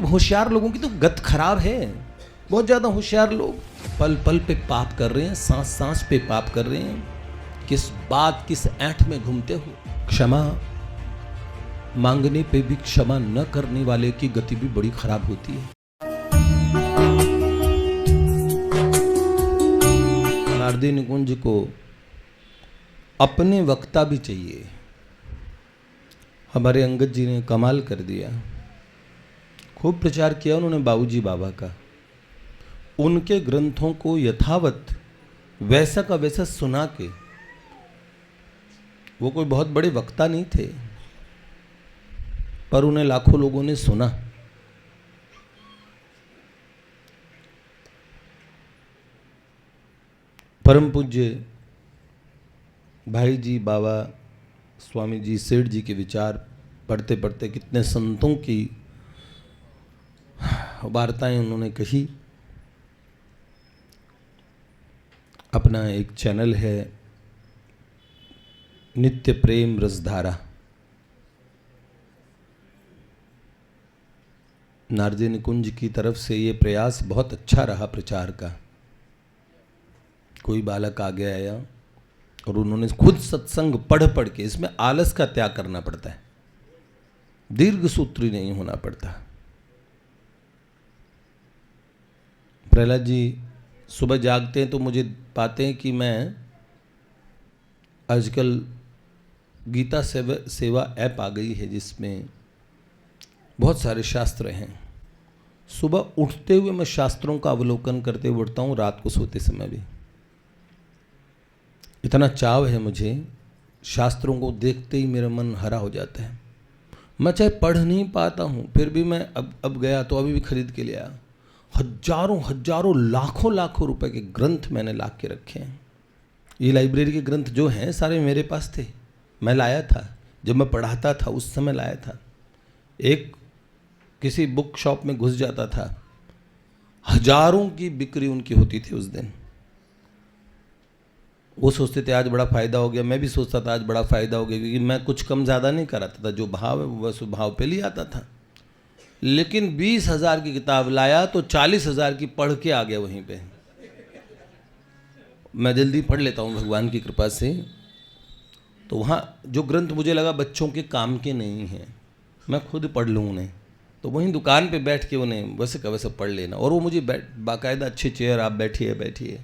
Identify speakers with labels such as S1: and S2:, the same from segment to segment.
S1: होशियार लोगों की तो गत खराब है। बहुत ज्यादा होशियार लोग पल पल पे पाप कर रहे हैं, सांस सांस पे पाप कर रहे हैं। किस बात किस ऐंठ में घूमते हो। क्षमा मांगने पे भी क्षमा न करने वाले की गति भी बड़ी खराब होती है। नारदी निकुंज को अपने वक्ता भी चाहिए। हमारे अंगद जी ने कमाल कर दिया, खूब प्रचार किया उन्होंने बाबूजी बाबा का। उनके ग्रंथों को यथावत वैसा का वैसा सुना के, वो कोई बहुत बड़े वक्ता नहीं थे पर उन्हें लाखों लोगों ने सुना। परम पूज्य भाई जी बाबा स्वामी जी सेठ जी के विचार पढ़ते पढ़ते कितने संतों की वार्ताएं उन्होंने कही। अपना एक चैनल है नित्य प्रेम रसधारा, नारदी निकुंज की तरफ से ये प्रयास बहुत अच्छा रहा प्रचार का। कोई बालक आगे आया और उन्होंने खुद सत्संग पढ़ पढ़ के, इसमें आलस का त्याग करना पड़ता है, दीर्घ सूत्री नहीं होना पड़ता। प्रहलाद जी सुबह जागते हैं तो मुझे पाते हैं कि मैं आजकल गीता सेवा ऐप आ गई है जिसमें बहुत सारे शास्त्र हैं। सुबह उठते हुए मैं शास्त्रों का अवलोकन करते हुए उठता हूँ, रात को सोते समय भी। इतना चाव है मुझे, शास्त्रों को देखते ही मेरा मन हरा हो जाता है। मैं चाहे पढ़ नहीं पाता हूँ फिर भी मैं अब गया तो अभी भी खरीद के ले आया। हजारों हजारों लाखों लाखों रुपए के ग्रंथ मैंने ला के रखे हैं। ये लाइब्रेरी के ग्रंथ जो हैं सारे मेरे पास थे, मैं लाया था जब मैं पढ़ाता था उस समय लाया था। एक किसी बुक शॉप में घुस जाता था, हजारों की बिक्री उनकी होती थी उस दिन। वो सोचते थे आज बड़ा फ़ायदा हो गया, मैं भी सोचता था आज बड़ा फ़ायदा हो गया, क्योंकि मैं कुछ कम ज़्यादा नहीं कराता था, जो भाव है वो बस भाव पे ले आता था। लेकिन 20,000 की किताब लाया तो 40,000 की पढ़ के आ गया वहीं पे। मैं जल्दी पढ़ लेता हूँ भगवान की कृपा से। तो वहाँ जो ग्रंथ मुझे लगा बच्चों के काम के नहीं हैं, मैं खुद पढ़ लूँ उन्हें, तो वहीं दुकान पे बैठ के उन्हें वैसे का वैसे पढ़ लेना। और वो मुझे बाकायदा अच्छे चेयर, आप बैठिए बैठिए।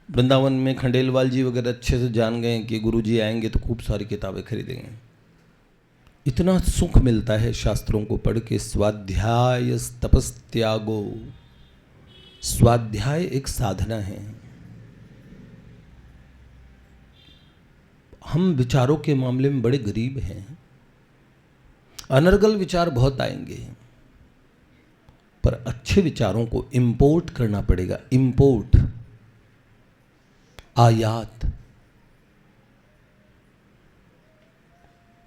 S1: वृंदावन में खंडेलवाल जी वगैरह अच्छे से जान गए कि गुरुजी आएंगे तो खूब सारी किताबें खरीदेंगे। इतना सुख मिलता है शास्त्रों को पढ़ के। स्वाध्याय तपस्त्यागो, स्वाध्याय एक साधना है। हम विचारों के मामले में बड़े गरीब हैं। अनर्गल विचार बहुत आएंगे पर अच्छे विचारों को इंपोर्ट करना पड़ेगा। इंपोर्ट, आयात।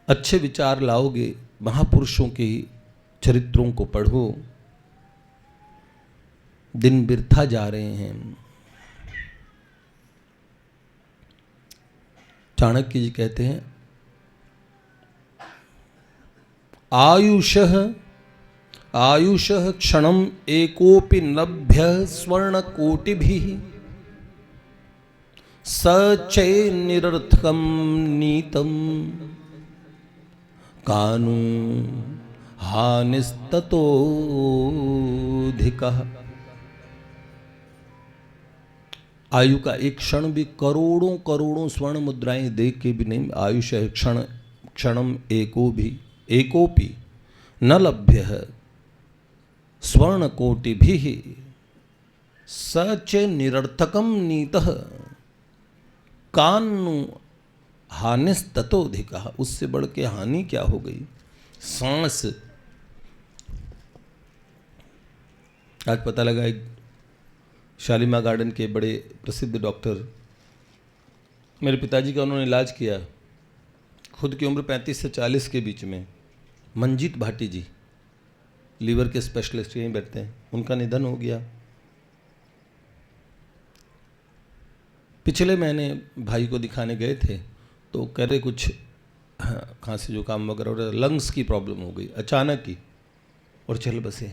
S1: अच्छे विचार लाओगे, महापुरुषों के चरित्रों को पढ़ो। दिन बिरथा जा रहे हैं। चाणक्य जी कहते हैं आयुषः आयुषः क्षणम एकोपि नभ्य स्वर्ण कोटिभिः सचै निरर्थकम नीतम कानु हानिस्ततोधिकः। आयु का एक क्षण भी करोड़ों करोड़ों स्वर्ण मुद्राएं दे के भी नहीं। आयुष है क्षणम एकोपि न लभ्य स्वर्ण कोटि भी सच निरर्थकम नीतः कानु हानिस्ततोधिकः। उससे बढ़ के हानि क्या हो गई। सांस, आज पता लगा एक शालीमार गार्डन के बड़े प्रसिद्ध डॉक्टर, मेरे पिताजी का उन्होंने इलाज किया, खुद की उम्र 35 से 40 के बीच में। मंजीत भाटी जी लीवर के स्पेशलिस्ट यहीं बैठते हैं, उनका निधन हो गया। पिछले महीने भाई को दिखाने गए थे तो कह रहे कुछ हाँ, खांसी जुकाम वगैरह हो रहा, लंग्स की प्रॉब्लम हो गई अचानक ही, और चल बसे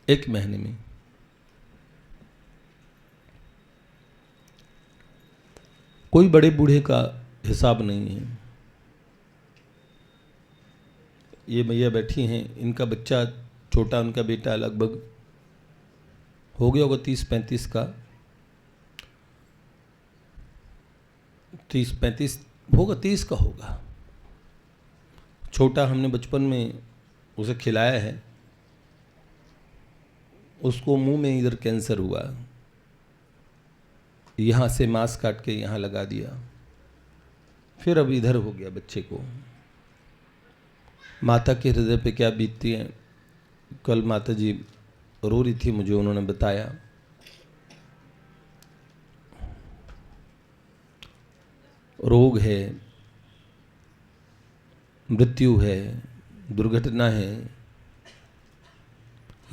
S1: 1 महीने में। कोई बड़े बूढ़े का हिसाब नहीं है। ये भैया बैठी हैं, इनका बच्चा छोटा, उनका बेटा लगभग हो गया होगा 30-35 का, 30-35 होगा, 30 का होगा। छोटा हमने बचपन में उसे खिलाया है, उसको मुंह में इधर कैंसर हुआ, यहाँ से मांस काट के यहाँ लगा दिया, फिर अब इधर हो गया बच्चे को। माता के हृदय पे क्या बीतती है। कल माता जी रो रही थी, मुझे उन्होंने बताया रोग है, मृत्यु है, दुर्घटना है,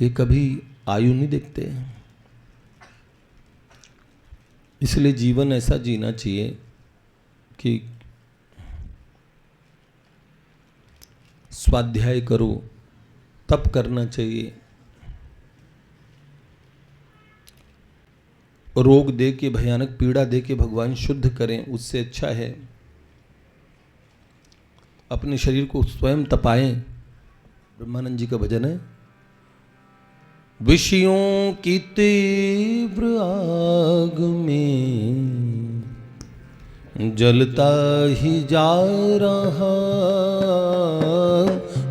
S1: ये कभी आयु नहीं देखते। इसलिए जीवन ऐसा जीना चाहिए कि स्वाध्याय करो, तप करना चाहिए। रोग दे के, भयानक पीड़ा दे के भगवान शुद्ध करें, उससे अच्छा है अपने शरीर को स्वयं तपाएं। ब्रह्मानंद जी का भजन है, विषयों की तीव्र आग में जलता ही जा रहा,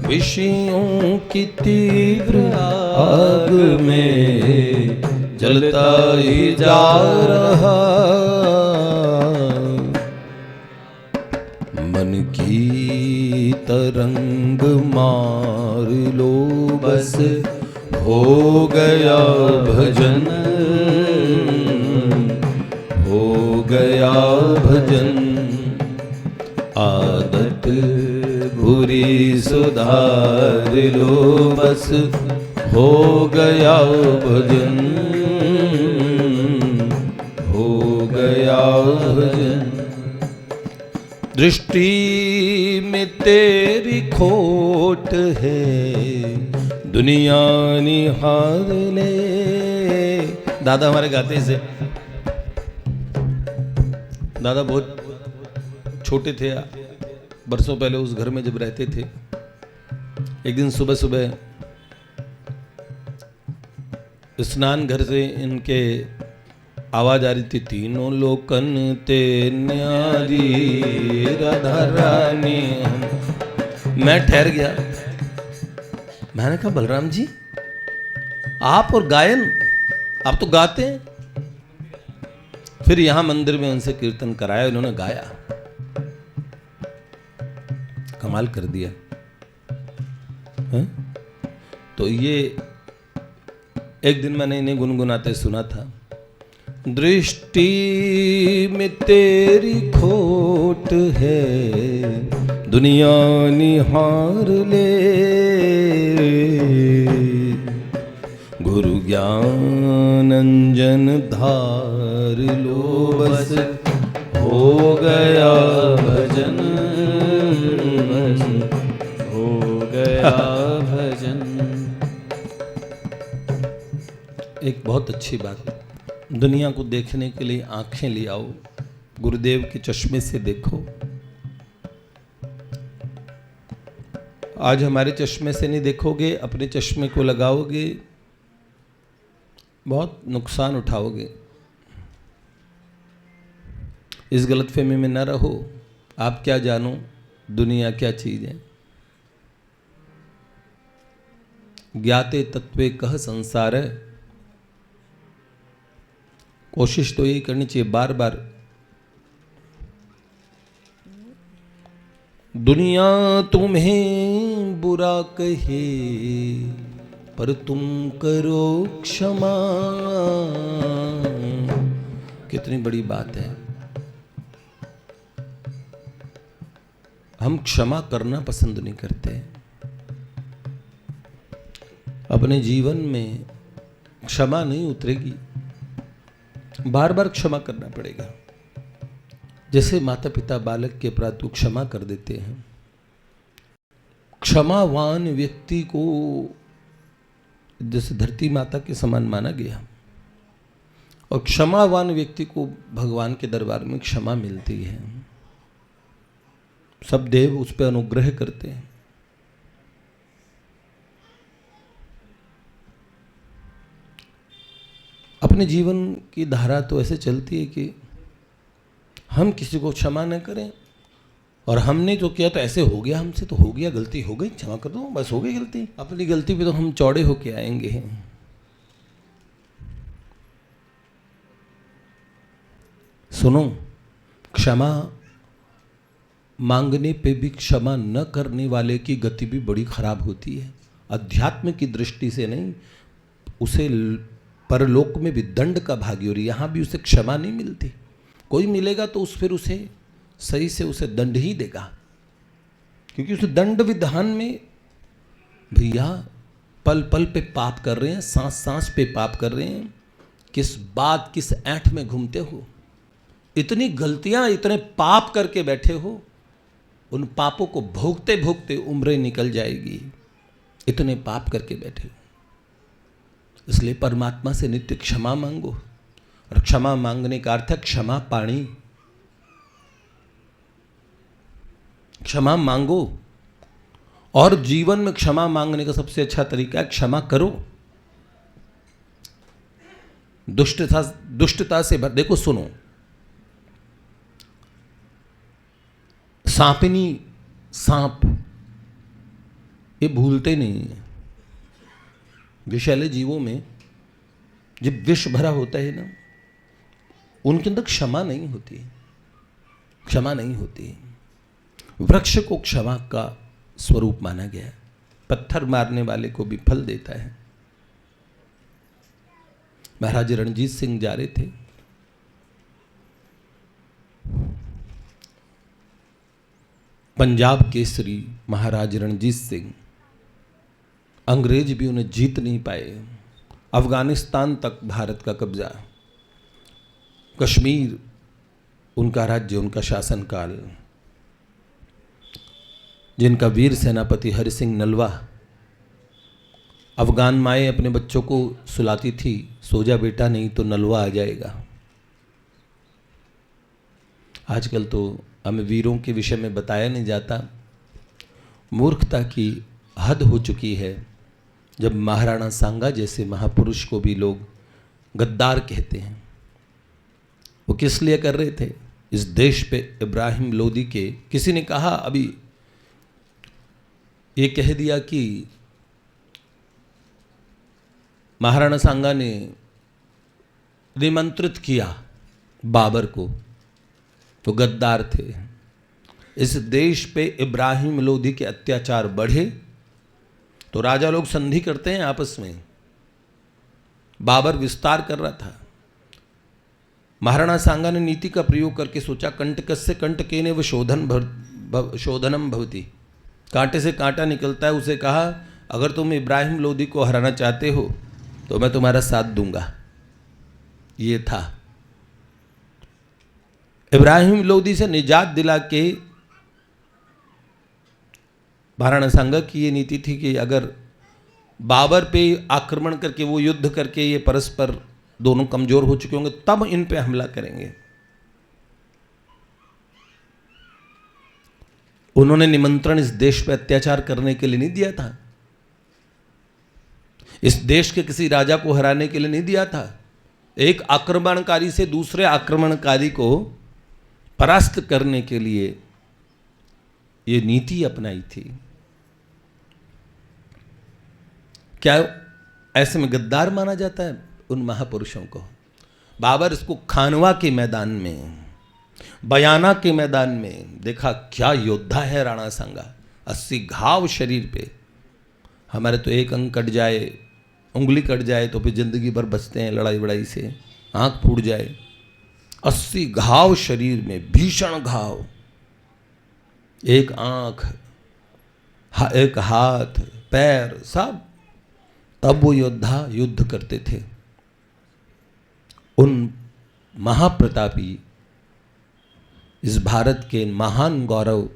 S1: विषयों की तीव्र आग में जलता ही जा रहा, मन की तरंग मार लो बस, हो गया भजन, हो गया भजन। आदत बुरी सुधार लो बस, हो गया भजन, हो गया भजन। दृष्टि में तेरी खोट है, दुनिया निहार ले। दादा हमारे गाते से, दादा बहुत छोटे थे, बरसों पहले उस घर में जब रहते थे, एक दिन सुबह सुबह स्नान घर से इनके आवाज आ रही थी, तीनों लोकन ते न्यारी राधा रानी। मैं ठहर गया, मैंने कहा बलराम जी आप और गायन, आप तो गाते हैं। फिर यहां मंदिर में उनसे कीर्तन कराया, उन्होंने गाया, कमाल कर दिया है? तो ये एक दिन मैंने इन्हें गुनगुनाते सुना था, दृष्टि में तेरी खोट है, दुनिया निहार ले। गुरु ज्ञान अंजन धार लो बस, हो गया भजन, बस हो गया भजन। एक बहुत अच्छी बात, दुनिया को देखने के लिए आंखें ले आओ, गुरुदेव के चश्मे से देखो। आज हमारे चश्मे से नहीं देखोगे, अपने चश्मे को लगाओगे, बहुत नुकसान उठाओगे। इस गलतफहमी में न रहो, आप क्या जानो दुनिया क्या चीज है। ज्ञाते तत्वे कह संसार है। कोशिश तो यही करनी चाहिए बार बार, दुनिया तुम्हें बुरा कहे पर तुम करो क्षमा। कितनी बड़ी बात है। हम क्षमा करना पसंद नहीं करते। अपने जीवन में क्षमा नहीं उतरेगी, बार बार क्षमा करना पड़ेगा। जैसे माता पिता बालक के अपराध को क्षमा कर देते हैं, क्षमावान व्यक्ति को जैसे धरती माता के समान माना गया, और क्षमावान व्यक्ति को भगवान के दरबार में क्षमा मिलती है। सब देव उस पर अनुग्रह करते हैं। अपने जीवन की धारा तो ऐसे चलती है कि हम किसी को क्षमा न करें, और हमने जो किया तो ऐसे हो गया, हमसे तो हो गया, गलती हो गई, क्षमा कर दो, बस हो गई गलती। अपनी गलती पे तो हम चौड़े होके आएंगे। सुनो, क्षमा मांगने पे भी क्षमा न करने वाले की गति भी बड़ी खराब होती है। अध्यात्म की दृष्टि से नहीं, उसे परलोक में भी दंड का भागी हो रही, यहाँ भी उसे क्षमा नहीं मिलती। कोई मिलेगा तो फिर उसे सही से उसे दंड ही देगा, क्योंकि उस दंड विधान में भैया पल पल पे पाप कर रहे हैं, सांस सांस पे पाप कर रहे हैं। किस बात किस ऐंठ में घूमते हो, इतनी गलतियां इतने पाप करके बैठे हो, उन पापों को भोगते भोगते उम्रें निकल जाएगी, इतने पाप करके बैठे हो। इसलिए परमात्मा से नित्य क्षमा मांगो, और क्षमा मांगने का अर्थ है क्षमा पाणी। क्षमा मांगो, और जीवन में क्षमा मांगने का सबसे अच्छा तरीका है क्षमा करो। दुष्टता से देखो, सुनो, सांपिनी सांप ये भूलते नहीं है। विषैले जीवों में जब विष भरा होता है ना, उनके अंदर क्षमा नहीं होती, क्षमा नहीं होती। वृक्ष को क्षमा का स्वरूप माना गया है, पत्थर मारने वाले को भी फल देता है। महाराज रणजीत सिंह जा रहे थे, पंजाब केसरी महाराज रणजीत सिंह, अंग्रेज भी उन्हें जीत नहीं पाए। अफगानिस्तान तक भारत का कब्जा, कश्मीर उनका राज्य, उनका शासनकाल। जिनका वीर सेनापति हरि सिंह नलवा, अफगान माएँ अपने बच्चों को सुलाती थी, सो जा बेटा नहीं तो नलवा आ जाएगा। आजकल तो हमें वीरों के विषय में बताया नहीं जाता। मूर्खता की हद हो चुकी है जब महाराणा सांगा जैसे महापुरुष को भी लोग गद्दार कहते हैं। वो किस लिए कर रहे थे? इस देश पे इब्राहिम लोदी के, किसी ने कहा अभी ये कह दिया कि महाराणा सांगा ने निमंत्रित किया बाबर को, तो गद्दार थे। इस देश पे इब्राहिम लोदी के अत्याचार बढ़े तो राजा लोग संधि करते हैं आपस में। बाबर विस्तार कर रहा था, महाराणा सांगा ने नीति का प्रयोग करके सोचा कंटकस्य कंटकेन व शोधनम भवति, कांटे से कांटा निकलता है। उसे कहा अगर तुम इब्राहिम लोदी को हराना चाहते हो तो मैं तुम्हारा साथ दूंगा। ये था इब्राहिम लोदी से निजात दिला के महाराणा सांगा की ये नीति थी कि अगर बाबर पे आक्रमण करके वो युद्ध करके ये परस्पर दोनों कमजोर हो चुके होंगे तब इन पे हमला करेंगे। उन्होंने निमंत्रण इस देश पे अत्याचार करने के लिए नहीं दिया था, इस देश के किसी राजा को हराने के लिए नहीं दिया था। एक आक्रमणकारी से दूसरे आक्रमणकारी को परास्त करने के लिए ये नीति अपनाई थी। क्या ऐसे में गद्दार माना जाता है उन महापुरुषों को? बाबर इसको खानवा के मैदान में, बयाना के मैदान में देखा, क्या योद्धा है राणा सांगा। 80 घाव शरीर पे। हमारे तो एक अंग कट जाए, उंगली कट जाए तो फिर जिंदगी भर बचते हैं लड़ाई बड़ाई से, आंख फूट जाए। 80 घाव शरीर में, भीषण घाव, एक आंख, एक हाथ, पैर, सब। तब वो योद्धा युद्ध करते थे। उन महाप्रतापी इस भारत के महान गौरव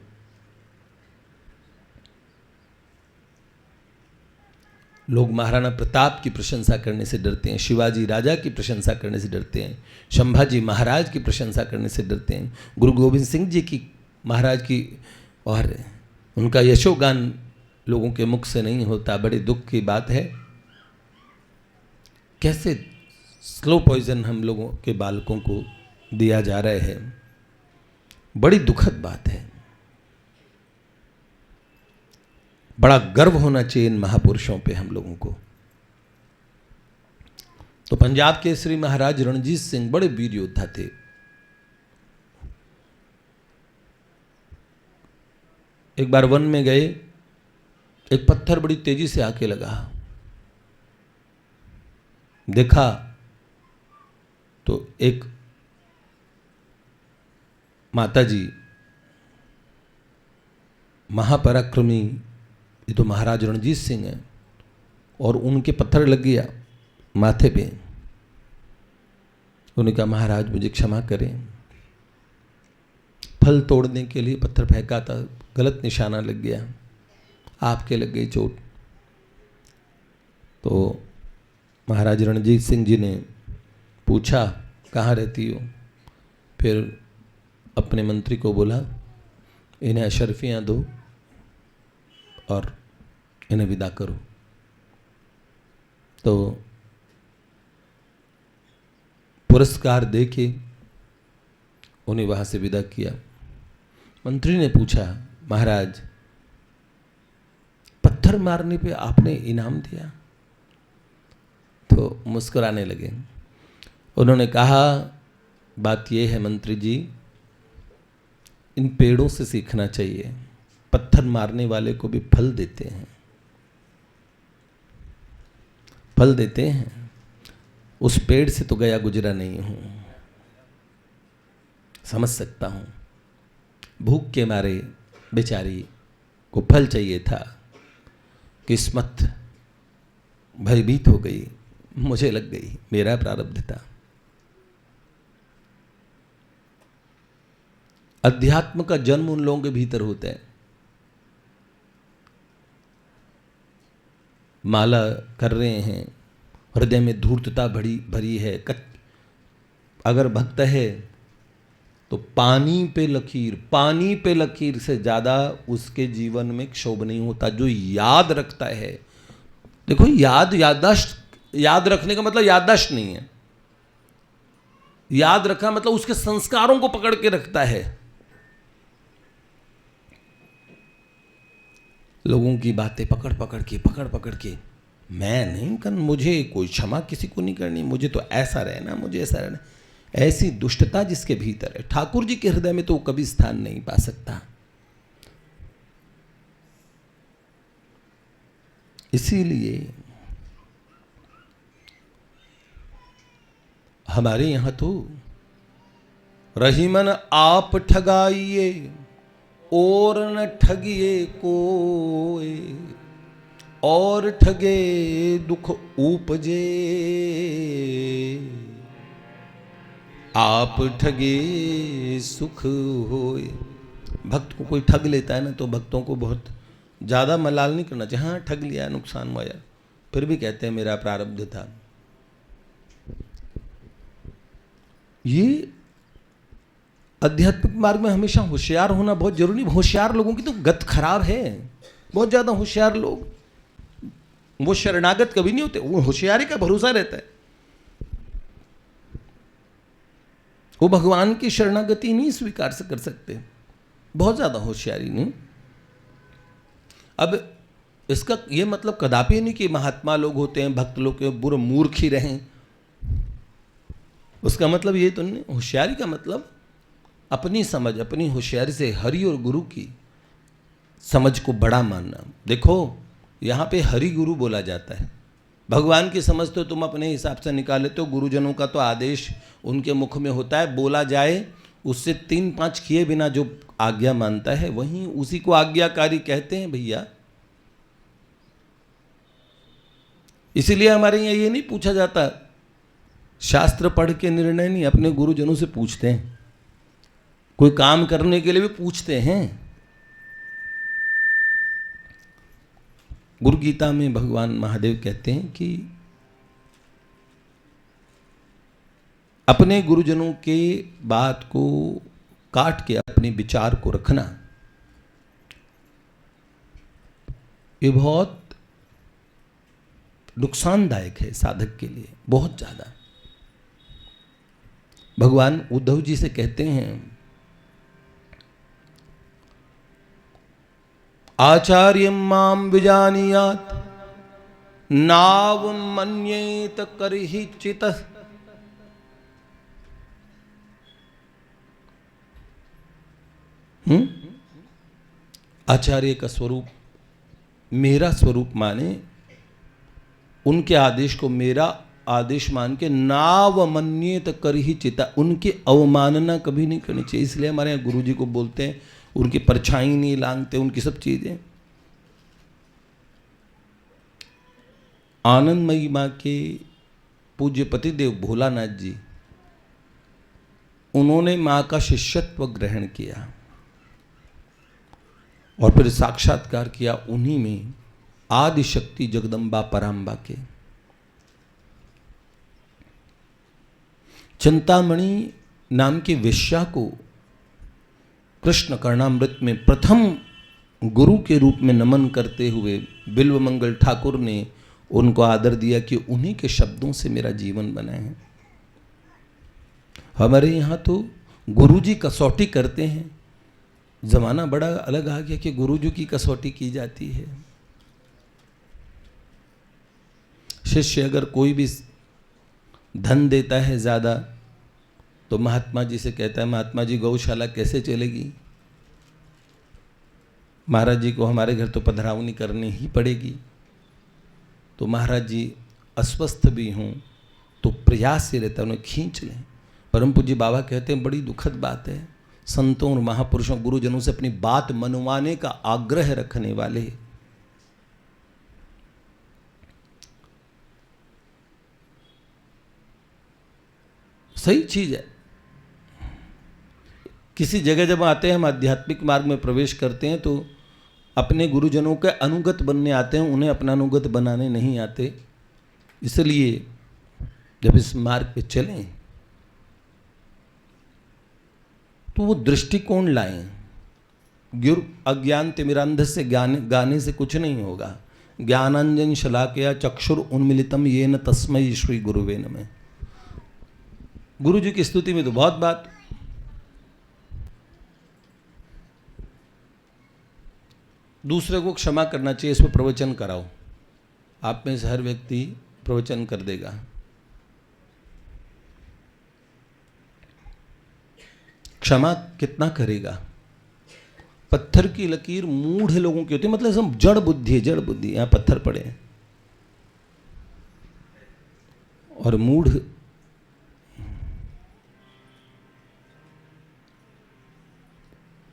S1: लोग महाराणा प्रताप की प्रशंसा करने से डरते हैं, शिवाजी राजा की प्रशंसा करने से डरते हैं, संभाजी महाराज की प्रशंसा करने से डरते हैं, गुरु गोविंद सिंह जी की महाराज की और उनका यशोगान लोगों के मुख से नहीं होता। बड़े दुख की बात है, कैसे स्लो पॉइजन हम लोगों के बालकों को दिया जा रहा है। बड़ी दुखद बात है। बड़ा गर्व होना चाहिए इन महापुरुषों पे हम लोगों को। तो पंजाब के श्री महाराज रणजीत सिंह बड़े वीर योद्धा थे। एक बार वन में गए, एक पत्थर बड़ी तेजी से आके लगा, देखा तो एक माताजी, महापराक्रमी, ये तो महाराज रणजीत सिंह हैं, और उनके पत्थर लग गया माथे पे। उन्होंने कहा महाराज मुझे क्षमा करें, फल तोड़ने के लिए पत्थर फेंका था, गलत निशाना लग गया, आपके लग गई चोट। तो महाराज रणजीत सिंह जी ने पूछा कहाँ रहती हो। फिर अपने मंत्री को बोला इन्हें अशर्फियाँ दो और इन्हें विदा करो। तो पुरस्कार देके उन्हें वहाँ से विदा किया। मंत्री ने पूछा महाराज पत्थर मारने पे आपने इनाम दिया? तो मुस्कुराने लगे। उन्होंने कहा बात यह है मंत्री जी, इन पेड़ों से सीखना चाहिए, पत्थर मारने वाले को भी फल देते हैं, फल देते हैं। उस पेड़ से तो गया गुजरा नहीं हूं, समझ सकता हूं। भूख के मारे बेचारी को फल चाहिए था, किस्मत भयभीत हो गई, मुझे लग गई, मेरा प्रारब्ध था। अध्यात्म का जन्म उन लोगों के भीतर होता है। माला कर रहे हैं, हृदय में धूर्तता भरी है, अगर भक्त है तो पानी पे लकीर से ज्यादा उसके जीवन में क्षोभ नहीं होता। जो याद रखता है, देखो याद रखने का मतलब याददाश्त नहीं है, याद रखना मतलब उसके संस्कारों को पकड़ के रखता है। लोगों की बातें पकड़ पकड़ के मैं नहीं कर, मुझे कोई क्षमा किसी को नहीं करनी, मुझे तो ऐसा रहना, मुझे ऐसा रहना। ऐसी दुष्टता जिसके भीतर है, ठाकुर जी के हृदय में तो वो कभी स्थान नहीं पा सकता। इसीलिए हमारे यहां तो रहीमन आप ठगाइए और न ठगिए कोई, और ठगे दुख उपजे, आप ठगे सुख होए। भक्त को कोई ठग लेता है ना, तो भक्तों को बहुत ज़्यादा मलाल नहीं करना चाहिए। हाँ ठग लिया, नुकसान हुआ यार, फिर भी कहते हैं मेरा प्रारब्ध था। ये आध्यात्मिक मार्ग में हमेशा होशियार होना बहुत जरूरी। होशियार लोगों की तो गत खराब है, बहुत ज़्यादा होशियार लोग, वो शरणागत कभी नहीं होते, वो होशियारी का भरोसा रहता है, वो भगवान की शरणागति नहीं स्वीकार कर सकते, बहुत ज़्यादा होशियारी नहीं। अब इसका ये मतलब कदापि नहीं कि महात्मा लोग होते हैं, भक्त लोग के बुरे मूर्ख ही रहें, उसका मतलब ये तो नहीं। होशियारी का मतलब अपनी समझ, अपनी होशियारी से हरि और गुरु की समझ को बड़ा मानना। देखो यहाँ पे हरि गुरु बोला जाता है, भगवान की समझ तो तुम अपने हिसाब से निकाल लेते हो, गुरुजनों का तो आदेश उनके मुख में होता है, बोला जाए उससे 3-5 किए बिना जो आज्ञा मानता है वहीं उसी को आज्ञाकारी कहते हैं भैया। इसीलिए हमारे यहाँ ये नहीं पूछा जाता, शास्त्र पढ़ के निर्णय नहीं, अपने गुरुजनों से पूछते हैं कोई काम करने के लिए भी पूछते हैं। गुरु गीता में भगवान महादेव कहते हैं कि अपने गुरुजनों के बात को काट के अपने विचार को रखना, ये बहुत नुकसानदायक है साधक के लिए, बहुत ज्यादा। भगवान उद्धव जी से कहते हैं, आचार्य माम विजानीयात नाव मन्येत करहि चितः। आचार्य का स्वरूप, मेरा स्वरूप माने, उनके आदेश को मेरा आदेश मान के नाव मन्येत करहि चिता, उनकी अवमानना कभी नहीं करनी चाहिए। इसलिए हमारे यहाँ गुरु जी को बोलते हैं, उनकी परछाई नहीं लांघते, उनकी सब चीजें। आनंदमयी माँ के पूज्य पतिदेव भोलानाथ जी, उन्होंने माँ का शिष्यत्व ग्रहण किया और फिर साक्षात्कार किया उन्हीं में आदि शक्ति जगदम्बा पराम्बा के। चिंतामणि नाम की वेश्या को कृष्ण कर्णामृत में प्रथम गुरु के रूप में नमन करते हुए बिल्वमंगल ठाकुर ने उनको आदर दिया कि उन्हीं के शब्दों से मेरा जीवन बना है। हमारे यहाँ तो गुरुजी कसौटी करते हैं, जमाना बड़ा अलग आ गया कि गुरुजी की कसौटी की जाती है। शिष्य अगर कोई भी धन देता है ज्यादा तो महात्मा जी से कहता है, महात्मा जी गौशाला कैसे चलेगी, महाराज जी को हमारे घर तो पधरावनी करनी ही पड़ेगी। तो महाराज जी अस्वस्थ भी हों तो प्रयास से रहता है उन्हें खींच लें। परम पूज्य बाबा कहते हैं, बड़ी दुखद बात है, संतों और महापुरुषों गुरुजनों से अपनी बात मनवाने का आग्रह रखने वाले सही चीज है। किसी जगह जब आते हैं, हम आध्यात्मिक मार्ग में प्रवेश करते हैं तो अपने गुरुजनों के अनुगत बनने आते हैं, उन्हें अपना अनुगत बनाने नहीं आते। इसलिए जब इस मार्ग पे चलें तो वो दृष्टिकोण लाएं। गुरु अज्ञान तिमिरांधस्य गाने से कुछ नहीं होगा। ज्ञानांजन शलाकया चक्षुर उन्मिलितम येन तस्मै श्री गुरुवे नमः। गुरु जी की स्तुति में तो बहुत बात। दूसरे को क्षमा करना चाहिए, इस पर प्रवचन कराओ। आप में से हर व्यक्ति प्रवचन कर देगा। क्षमा कितना करेगा? पत्थर की लकीर मूढ़ लोगों की होती है, मतलब सब जड़ बुद्धि है, जड़ बुद्धि। यहां पत्थर पड़े हैं और मूढ़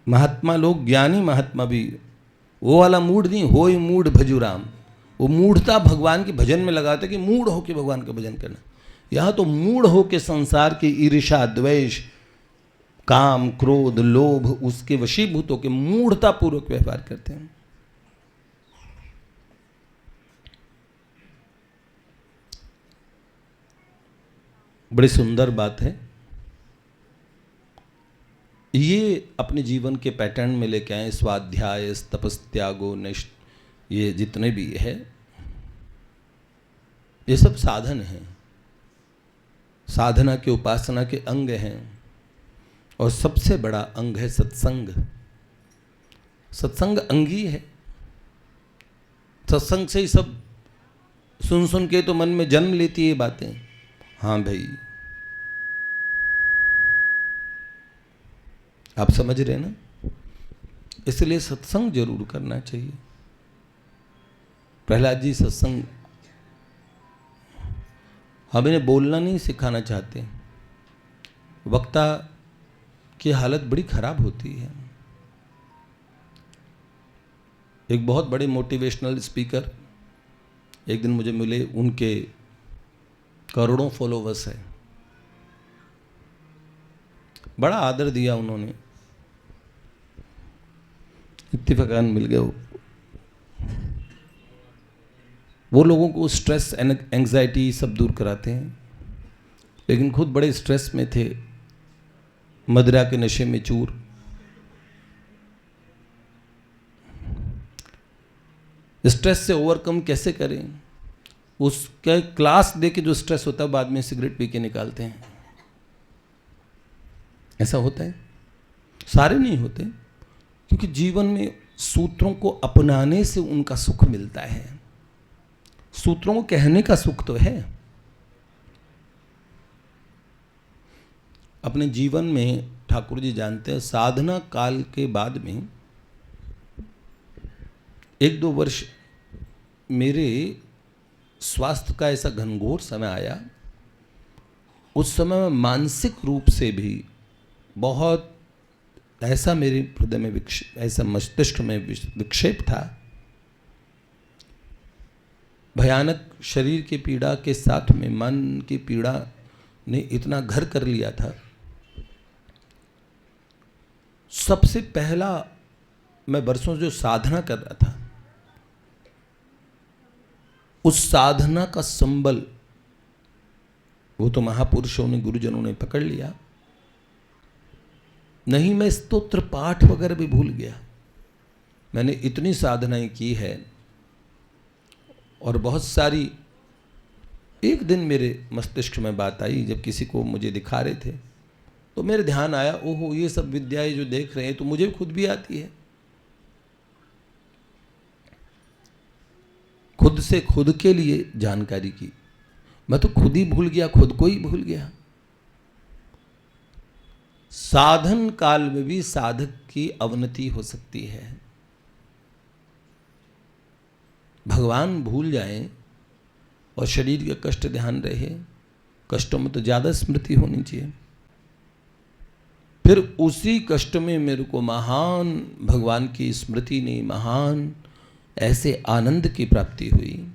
S1: महात्मा लोग, ज्ञानी महात्मा भी, वो वाला मूढ़ नहीं, होय मूढ़ भजुराम। वो मूढ़ता भगवान के भजन में लगाते कि मूढ़ होके भगवान का भजन करना। यहां तो मूढ़ होके संसार की ईर्ष्या, द्वेष, काम, क्रोध, लोभ, उसके वशीभूत होकर मूढ़ता पूर्वक व्यवहार करते हैं। बड़ी सुंदर बात है। ये अपने जीवन के पैटर्न में लेके आए। स्वाध्याय, तपस्त्यागो, निष्ठ, ये जितने भी है, ये सब साधन हैं, साधना के, उपासना के अंग हैं। और सबसे बड़ा अंग है सत्संग। सत्संग अंगी है। सत्संग से ही सब सुन सुन के तो मन में जन्म लेती है बातें। हाँ भाई, आप समझ रहे ना? इसलिए सत्संग जरूर करना चाहिए। प्रहलाद जी सत्संग हम इन्हें बोलना नहीं सिखाना चाहते। वक्ता की हालत बड़ी खराब होती है। एक बहुत बड़े मोटिवेशनल स्पीकर एक दिन मुझे मिले, उनके करोड़ों फॉलोवर्स हैं। बड़ा आदर दिया उन्होंने, इत्तिफाकन मिल गए। वो लोगों को स्ट्रेस एंग्जाइटी सब दूर कराते हैं, लेकिन खुद बड़े स्ट्रेस में थे, मदिरा के नशे में चूर। स्ट्रेस से ओवरकम कैसे करें? उसका क्लास दे के जो स्ट्रेस होता है बाद में सिगरेट पी के निकालते हैं। ऐसा होता है, सारे नहीं होते, क्योंकि जीवन में सूत्रों को अपनाने से उनका सुख मिलता है। सूत्रों को कहने का सुख तो है। अपने जीवन में ठाकुर जी जानते हैं, साधना काल के बाद में 1-2 वर्ष मेरे स्वास्थ्य का ऐसा घनघोर समय आया। उस समय में मानसिक रूप से भी बहुत ऐसा मेरे हृदय में ऐसा मस्तिष्क में विक्षेप था, भयानक शरीर की पीड़ा के साथ में मन की पीड़ा ने इतना घर कर लिया था। सबसे पहला मैं बरसों जो साधना कर रहा था, उस साधना का संबल वो तो महापुरुषों ने, गुरुजनों ने पकड़ लिया। नहीं, मैं स्तोत्र पाठ वगैरह भी भूल गया। मैंने इतनी साधनाएं की है और बहुत सारी। एक दिन मेरे मस्तिष्क में बात आई, जब किसी को मुझे दिखा रहे थे तो मेरे ध्यान आया, ओहो ये सब विद्याएं जो देख रहे हैं तो मुझे खुद भी आती है। खुद से खुद के लिए जानकारी की। मैं तो खुद ही भूल गया, खुद को ही भूल गया। साधन काल में भी साधक की अवनति हो सकती है। भगवान भूल जाएं और शरीर का कष्ट ध्यान रहे, कष्टों में तो ज्यादा स्मृति होनी चाहिए। फिर उसी कष्ट में मेरे को महान भगवान की स्मृति ने, महान ऐसे आनंद की प्राप्ति हुई,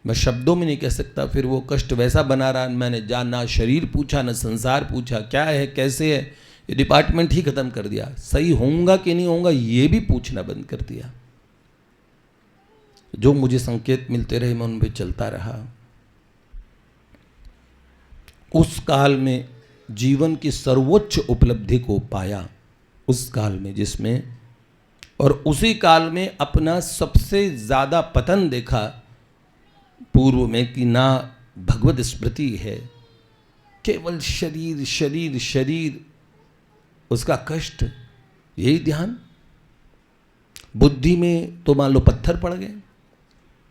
S1: मैं शब्दों में नहीं कह सकता। फिर वो कष्ट वैसा बना रहा, मैंने ना शरीर पूछा, ना संसार पूछा, क्या है कैसे है, ये डिपार्टमेंट ही खत्म कर दिया। सही होऊंगा कि नहीं होऊंगा ये भी पूछना बंद कर दिया। जो मुझे संकेत मिलते रहे मैं उन पे चलता रहा। उस काल में जीवन की सर्वोच्च उपलब्धि को पाया, उस काल में जिसमें, और उसी काल में अपना सबसे ज्यादा पतन देखा पूर्व में, कि ना भगवत स्मृति है, केवल शरीर शरीर शरीर, उसका कष्ट, यही ध्यान। बुद्धि में तो मान लो पत्थर पड़ गए।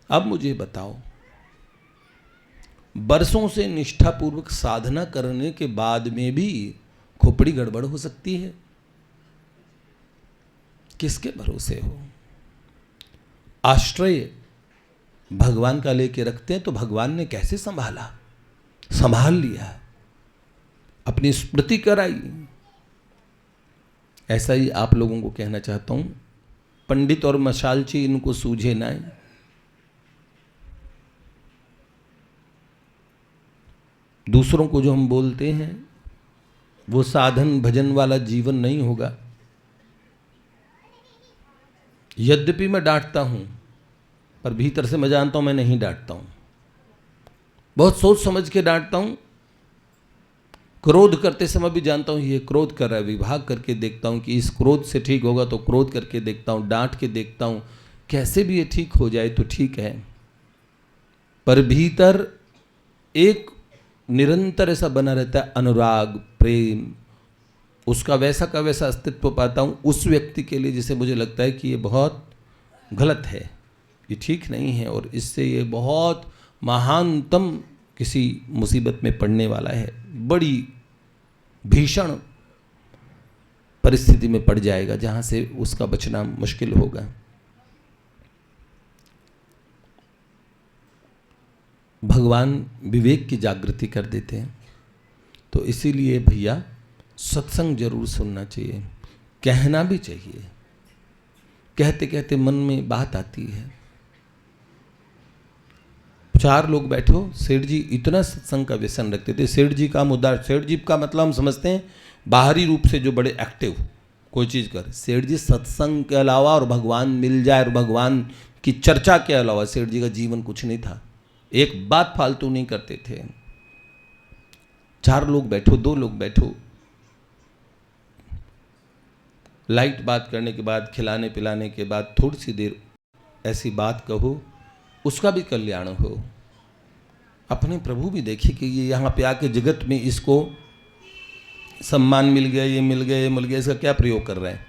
S1: अब मुझे बताओ, बरसों से निष्ठापूर्वक साधना करने के बाद में भी खोपड़ी गड़बड़ हो सकती है। किसके भरोसे हो? आश्रय भगवान का लेके रखते हैं तो भगवान ने कैसे संभाला, संभाल लिया, अपनी स्मृति कराई। ऐसा ही आप लोगों को कहना चाहता हूं, पंडित और मशालची इनको सूझे ना। दूसरों को जो हम बोलते हैं वो साधन भजन वाला जीवन नहीं होगा। यद्यपि मैं डांटता हूं, पर भीतर से मैं जानता हूं मैं नहीं डांटता हूं, बहुत सोच समझ के डांटता हूं। क्रोध करते समय भी जानता हूं ये क्रोध कर रहा है, विभाग करके देखता हूं कि इस क्रोध से ठीक होगा तो क्रोध करके देखता हूं, डांट के देखता हूं, कैसे भी ये ठीक हो जाए तो ठीक है। पर भीतर एक निरंतर ऐसा बना रहता है अनुराग, प्रेम, उसका वैसा का वैसा अस्तित्व पाता हूं उस व्यक्ति के लिए जिसे मुझे लगता है कि ये बहुत गलत है, ये ठीक नहीं है, और इससे ये बहुत महानतम किसी मुसीबत में पड़ने वाला है, बड़ी भीषण परिस्थिति में पड़ जाएगा जहां से उसका बचना मुश्किल होगा। भगवान विवेक की जागृति कर देते हैं। तो इसीलिए भैया सत्संग जरूर सुनना चाहिए, कहना भी चाहिए। कहते कहते मन में बात आती है। 4 लोग बैठे हो, सेठ जी इतना सत्संग का व्यसन रखते थे। सेठ जी का मुद्दा, सेठ जी का मतलब हम समझते हैं बाहरी रूप से जो बड़े एक्टिव, कोई चीज़ कर, सेठ जी सत्संग के अलावा और भगवान मिल जाए और भगवान की चर्चा के अलावा सेठ जी का जीवन कुछ नहीं था। एक बात फालतू नहीं करते थे। 4 लोग बैठो, 2 लोग बैठो, लाइट बात करने के बाद, खिलाने पिलाने के बाद थोड़ी सी देर ऐसी बात कहो, उसका भी कल्याण हो। अपने प्रभु भी देखे कि ये यहाँ पे आके जगत में इसको सम्मान मिल गया, ये मिल गया, ये मिल गया, इसका क्या प्रयोग कर रहे हैं।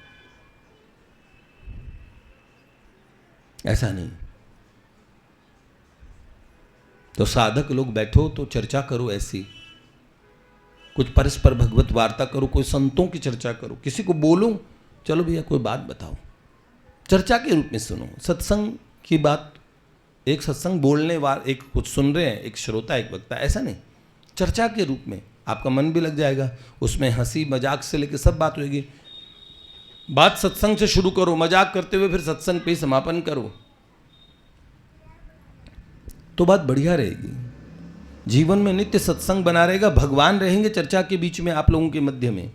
S1: ऐसा नहीं। तो साधक लोग बैठो तो चर्चा करो, ऐसी कुछ परस्पर भगवत वार्ता करो, कोई संतों की चर्चा करो, किसी को बोलो चलो भैया कोई बात बताओ, चर्चा के रूप में सुनो। सत्संग की बात, एक सत्संग बोलने वाला, एक कुछ सुन रहे हैं, एक श्रोता एक वक्ता, ऐसा नहीं, चर्चा के रूप में आपका मन भी लग जाएगा, उसमें हंसी मजाक से लेकर सब बात होगी। बात सत्संग से शुरू करो, मजाक करते हुए फिर सत्संग पे समापन करो, तो बात बढ़िया रहेगी। जीवन में नित्य सत्संग बना रहेगा, भगवान रहेंगे चर्चा के बीच में, आप लोगों के मध्य में।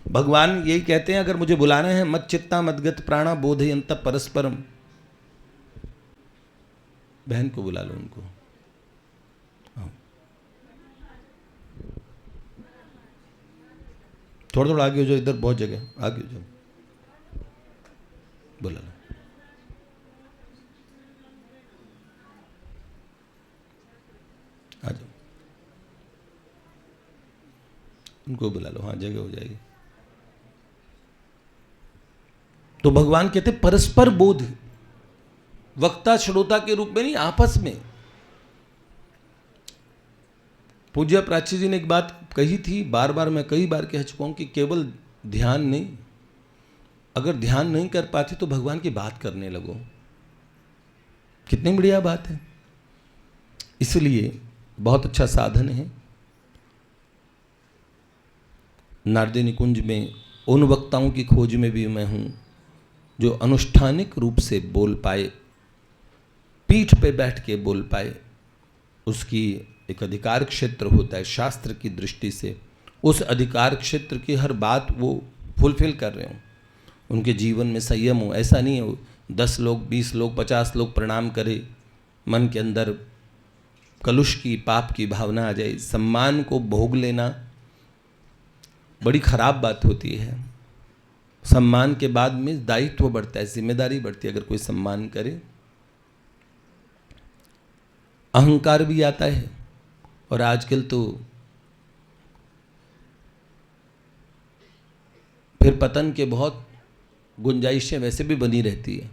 S1: भगवान यही कहते हैं, अगर मुझे बुलाना है, मत चित्ता मदगत प्राणा बोधयंत परस्परम। बहन को बुला लो, उनको। थोड़ा थोड़ा आगे हो जाओ, इधर बहुत जगह आगे हो जाओ, बुला लो। आ जाओ, उनको बुला लो, हाँ जगह हो जाएगी। तो भगवान कहते परस्पर बोध, वक्ता श्रोता के रूप में नहीं, आपस में। पूज्य प्राची जी ने एक बात कही थी, बार बार मैं कई बार कह चुका हूं कि केवल ध्यान नहीं, अगर ध्यान नहीं कर पाते तो भगवान की बात करने लगो, कितनी बढ़िया बात है। इसलिए बहुत अच्छा साधन है। नारदी निकुंज में उन वक्ताओं की खोज में भी मैं हूं जो अनुष्ठानिक रूप से बोल पाए, पीठ पे बैठ के बोल पाए। उसकी एक अधिकार क्षेत्र होता है शास्त्र की दृष्टि से, उस अधिकार क्षेत्र की हर बात वो फुलफिल कर रहे हों, उनके जीवन में संयम हो। ऐसा नहीं हो 10 लोग 20 लोग 50 लोग प्रणाम करे, मन के अंदर कलुष की पाप की भावना आ जाए। सम्मान को भोग लेना बड़ी खराब बात होती है। सम्मान के बाद में दायित्व बढ़ता है, जिम्मेदारी बढ़ती है। अगर कोई सम्मान करे, अहंकार भी आता है। और आजकल तो फिर पतन के बहुत गुंजाइशें वैसे भी बनी रहती है।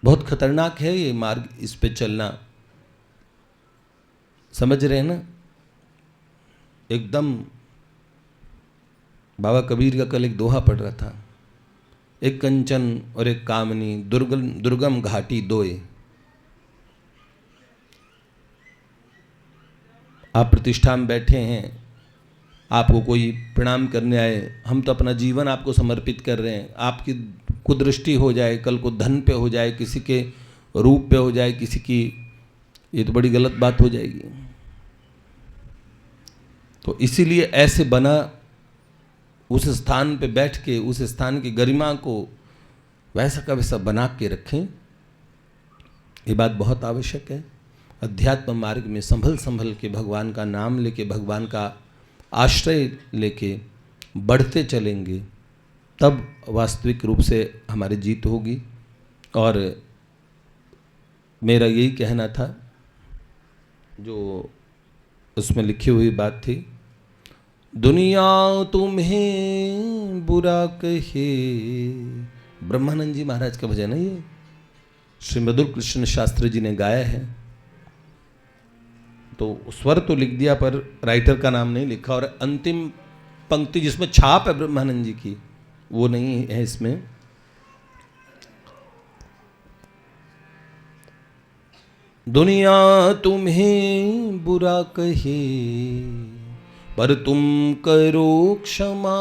S1: बहुत खतरनाक है ये मार्ग, इस पे चलना, समझ रहे हैं ना। एकदम बाबा कबीर का कल एक दोहा पढ़ रहा था, एक कंचन और एक कामनी, दुर्गम घाटी दोए। आप प्रतिष्ठा में बैठे हैं, आपको कोई प्रणाम करने आए, हम तो अपना जीवन आपको समर्पित कर रहे हैं। आपकी कुदृष्टि हो जाए, कल को धन पे हो जाए, किसी के रूप पे हो जाए, किसी की, ये तो बड़ी गलत बात हो जाएगी। तो इसीलिए ऐसे बना, उस स्थान पे बैठ के उस स्थान की गरिमा को वैसा का वैसा बना के रखें, ये बात बहुत आवश्यक है। अध्यात्म मार्ग में संभल संभल के भगवान का नाम लेके, भगवान का आश्रय लेके बढ़ते चलेंगे, तब वास्तविक रूप से हमारी जीत होगी। और मेरा यही कहना था, जो उसमें लिखी हुई बात थी, दुनिया तुम्हें बुरा कहे, ब्रह्मानंद जी महाराज का भजन है ये, श्री मधुर कृष्ण शास्त्री जी ने गाया है। तो स्वर तो लिख दिया पर राइटर का नाम नहीं लिखा, और अंतिम पंक्ति जिसमें छाप है ब्रह्मानंद जी की, वो नहीं है इसमें। दुनिया तुम्हें बुरा कहे पर तुम करो क्षमा,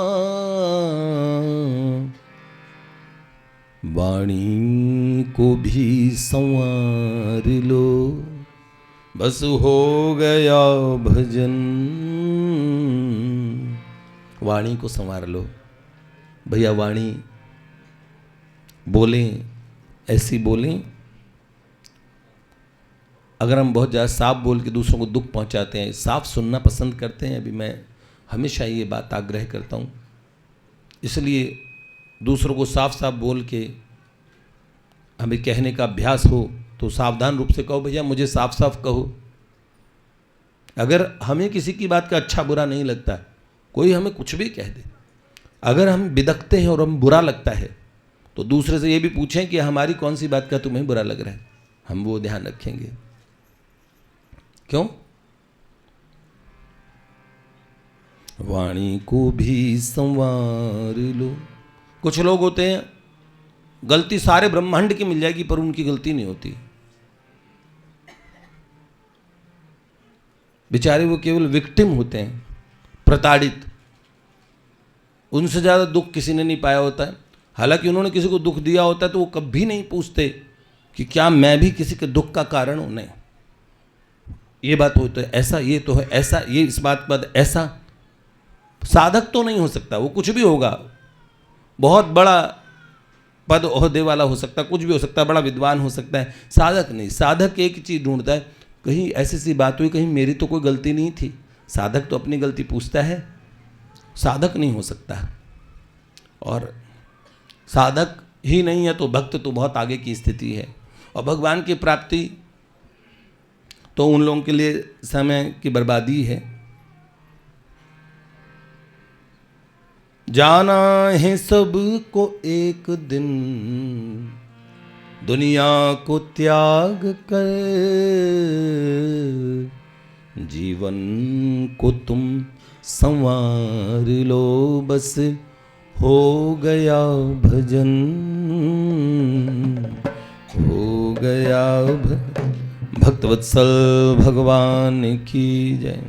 S1: वाणी को भी संवार लो, बस हो गया भजन। वाणी को संवार लो भैया। वाणी बोलें, ऐसी बोलें। अगर हम बहुत ज़्यादा साफ बोल के दूसरों को दुख पहुंचाते हैं, साफ सुनना पसंद करते हैं, अभी मैं हमेशा ये बात आग्रह करता हूँ, इसलिए दूसरों को साफ साफ बोल के हमें कहने का अभ्यास हो तो सावधान रूप से कहो भैया, मुझे साफ साफ कहो। अगर हमें किसी की बात का अच्छा बुरा नहीं लगता, कोई हमें कुछ भी कह दे, अगर हम बिदकते हैं और हम बुरा लगता है तो दूसरे से ये भी पूछें कि हमारी कौन सी बात का तुम्हें बुरा लग रहा है, हम वो ध्यान रखेंगे। क्यों? वाणी को भी संवार लो। कुछ लोग होते हैं गलती सारे ब्रह्मांड की मिल जाएगी पर उनकी गलती नहीं होती, बेचारे वो केवल विक्टिम होते हैं, प्रताड़ित। उनसे ज़्यादा दुख किसी ने नहीं पाया होता है, हालांकि उन्होंने किसी को दुख दिया होता है तो वो कभी नहीं पूछते कि क्या मैं भी किसी के दुख का कारण हूं। नहीं, ये बात हो तो ऐसा, ये तो है ऐसा, ये इस बात पर ऐसा। साधक तो नहीं हो सकता, वो कुछ भी होगा, बहुत बड़ा पद ओहदे वाला हो सकता है, कुछ भी हो सकता है, बड़ा विद्वान हो सकता है, साधक नहीं। साधक एक ही चीज़ ढूंढता है, कहीं ऐसी सी बात हुई, कहीं मेरी तो कोई गलती नहीं थी। साधक तो अपनी गलती पूछता है, साधक नहीं हो सकता। और साधक ही नहीं है तो भक्त तो बहुत आगे की स्थिति है। और भगवान की प्राप्ति तो उन लोगों के लिए समय की बर्बादी है। जाना है सबको एक दिन, दुनिया को त्याग कर, जीवन को तुम संवार लो, बस हो गया भजन, हो गया भक्तवत्सल भगवान की जय।